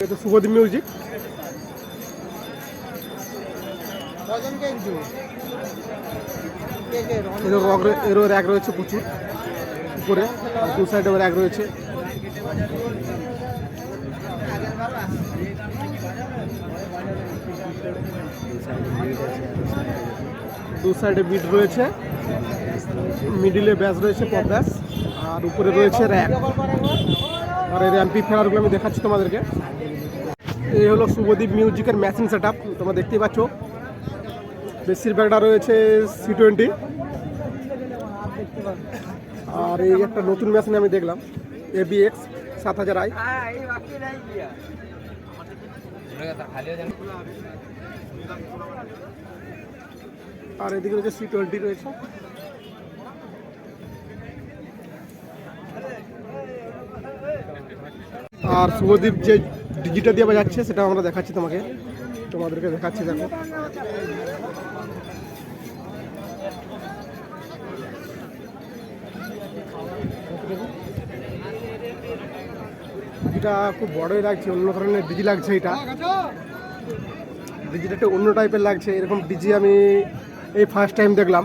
এটা শুভদীপ মিউজিক। এরও র্যাক রয়েছে প্রচুর উপরে, আর দু সাইডে র্যাক রয়েছে। দু সাইডে বিট রয়েছে, মিডিলে ব্যাস রয়েছে, পপ ব্যাস, আর উপরে রয়েছে র্যাক। আর এর অ্যাম্পলিফায়ারগুলো আমি দেখাচ্ছি তোমাদেরকে। এই হলো শুভদীপ মিউজিকের মেশিন সেট আপ, তোমরা দেখতেই পাচ্ছ। বেশিরভাগটা রয়েছে C20। আর এই একটা নতুন মেশিন আমি দেখলাম, ABX 7000i। আর এদিকে রয়েছে C20 রয়েছে। আর শুভদীপ যে ডিজিটা দিয়ে বাজাচ্ছে সেটা আমরা দেখাচ্ছি তোমাদেরকে দেখাচ্ছি। দেখো, ডিজিটা খুব বড়ই লাগছে, অন্য ধরনের ডিজি লাগছে। এটা ডিজিটা একটা অন্য টাইপের লাগছে, এরকম ডিজি আমি এই ফার্স্ট টাইম দেখলাম।